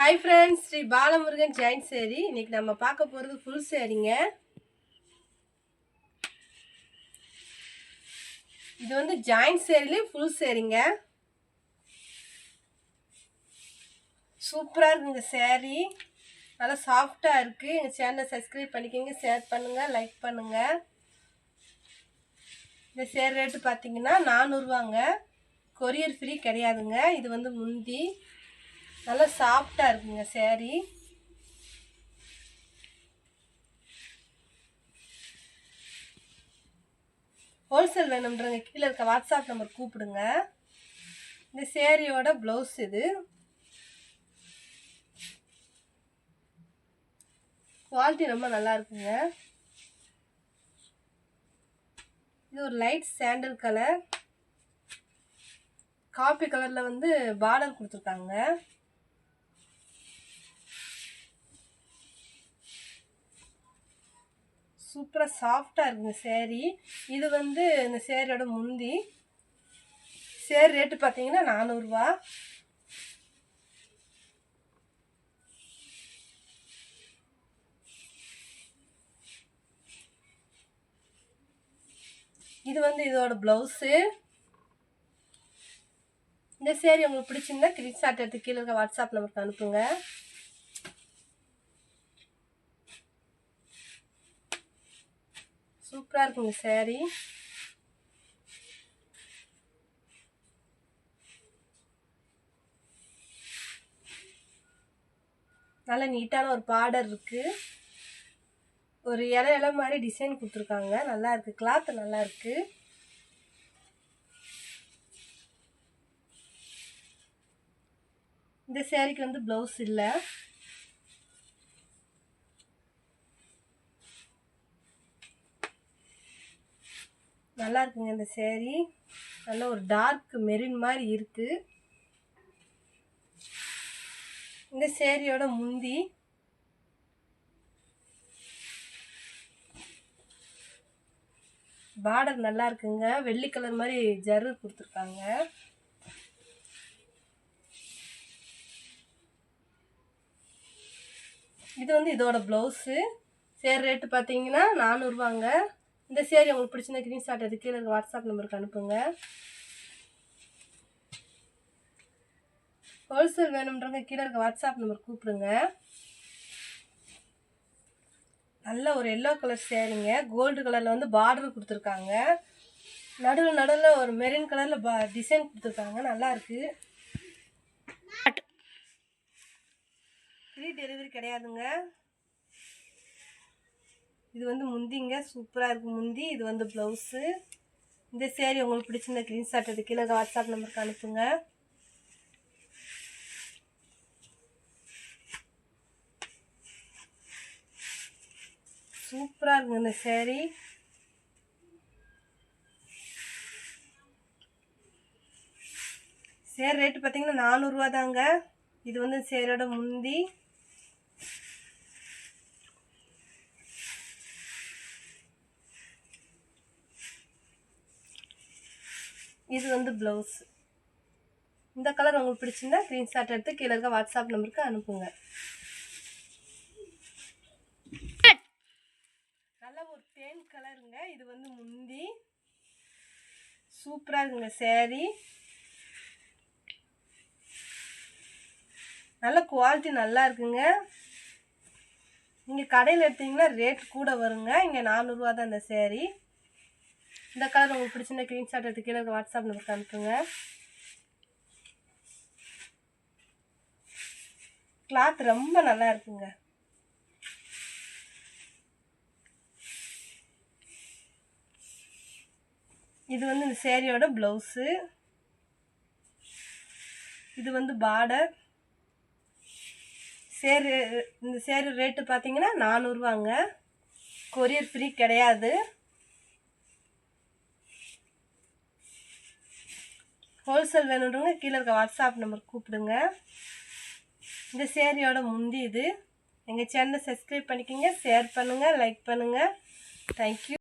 Hi friends, Sri Balamurugan Jain சேரி. இன்னைக்கு நம்ம பார்க்க போறது ஃபுல் சேரிங்க. இது வந்து ஜெயின் சேரில ஃபுல் சேரிங்க. சூப்பரா இருக்குங்க சேரி. நல்லா சாஃப்ட்டா இருக்கு. எங்க சேனலை சப்ஸ்கிரைப் பண்ணிக்கங்க, ஷேர் பண்ணுங்க, லைக் பண்ணுங்க. இந்த சேரி ரேட் பாத்தீங்கன்னா 400 ரூபாங்க. கொரியர் ஃப்ரீ கிடையாதுங்க. இது வந்து முந்தி நல்லா சாஃப்ட்டா இருக்குங்க சேரி. ஹோல்சேல் வேணும்ன்றவங்க கீழே இருக்க வாட்ஸ்அப் நம்பர் கூப்பிடுங்க. இந்த சேரியோட ப்ளவுஸ் இது. குவாலிட்டி ரொம்ப நல்லா இருக்குங்க. இது ஒரு லைட் சாண்டல் கலர், காபி கலர்ல வந்து பார்டர் கொடுத்துருக்காங்க. சூப்பரா சாஃப்டா இருக்குங்க சேரி. இது வந்து இந்த சேரியோட முந்தி. சேரி ரேட்டு பார்த்தீங்கன்னா 400 ரூபா. இது வந்து இதோட பிளவுஸு. இந்த சேரி உங்களுக்கு பிடிச்சிருந்தா ஸ்கிரீன்ஷாட் எடுத்து கீழே இருக்க வாட்ஸ்அப் நம்பருக்கு அனுப்புங்க. சூப்பரா இருக்குங்க சேரி. நல்ல நீட்டான ஒரு பார்டர் இருக்கு. ஒரு இலை மாதிரி டிசைன் கொடுத்துருக்காங்க. நல்லா இருக்கு. கிளாத் நல்லா இருக்கு. இந்த சேரீக்கு வந்து பிளவுஸ் இல்ல. நல்லா இருக்குங்க இந்த சேரீ. நல்ல ஒரு டார்க் மெரூன் மாதிரி இருக்கு. இந்த சேரீயோட முந்தி. பார்டர் நல்லா இருக்குங்க. வெள்ளி கலர் மாதிரி ஜரு கொடுத்துருக்காங்க. இது வந்து இதோட பிளவுஸு. சேரி ரேட்டு பார்த்தீங்கன்னா 400 ரூபாங்க. இந்த சேரீ உங்களுக்கு பிடிச்சிருந்தா ஸ்கிரீன்ஷாட் எடுத்து கீழே இருக்க வாட்ஸ்அப் நம்பருக்கு அனுப்புங்க. ஹோல்சேல் வேணும்ன்றவங்க கீழே இருக்க வாட்ஸ்அப் நம்பர் கூப்பிடுங்க. நல்ல ஒரு எல்லோ கலர் சேரீங்க. கோல்டு கலர்ல வந்து பார்டர் கொடுத்துருக்காங்க. நடுவில் ஒரு மெரூன் கலர்ல டிசைன் கொடுத்துருக்காங்க. நல்லா இருக்கு. ஃப்ரீ டெலிவரி கிடையாதுங்க. இது வந்து முந்திங்க. சூப்பரா இருக்கு முந்தி. இது வந்து பிளவுஸு. இந்த சேரீ உங்களுக்கு பிடிச்சிருந்த ஸ்கிரீன்ஷாட் எடுத்து கீழே வாட்ஸ்அப் நம்பருக்கு அனுப்புங்க. சூப்பரா இருக்குங்க இந்த சேரீ. சேரீ ரேட்டு பார்த்தீங்கன்னா 400 ரூபா தாங்க. இது வந்து சேரோட முந்தி. இது வந்து பிளவுஸ். இந்த கலர் உங்களுக்கு பிடிச்சிருந்தா ஸ்கிரீன்ஷாட் எடுத்து கீழே இருக்க வாட்ஸ்அப் நம்பருக்கு அனுப்புங்க. நல்ல ஒரு தேன் கலருங்க. இது வந்து முந்தி. சூப்பரா இருக்குங்க சேரீ. நல்ல குவாலிட்டி நல்லா இருக்குங்க. நீங்க கடையில் எடுத்தீங்கன்னா ரேட் கூட வருங்க. இங்க 400 ரூபா தான் இந்த சேரீ. இந்த கலர் உங்களுக்கு பிடிச்சிருந்தா ஸ்கிரீன்ஷாட் எடுத்து கீழே இருக்க வாட்ஸ்அப் நம்பருக்கு அனுப்புங்க. கிளாத் ரொம்ப நல்லா இருக்குங்க. இது வந்து இந்த சேரீயோட பிளவுஸு. இது வந்து பார்டர். இந்த சேரீ ரேட்டு பார்த்தீங்கன்னா 400 ரூபாங்க. கொரியர் ஃப்ரீ கிடையாது. ஹோல்சேல் வேணுன்றவங்க கீழே இருக்க வாட்ஸ்அப் நம்பர் கூப்பிடுங்க. இந்த சேரீயோட முந்தி இது. எங்கள் சேனலை சப்ஸ்கிரைப் பண்ணிக்கோங்க, ஷேர் பண்ணுங்கள், லைக் பண்ணுங்கள். தேங்க்யூ.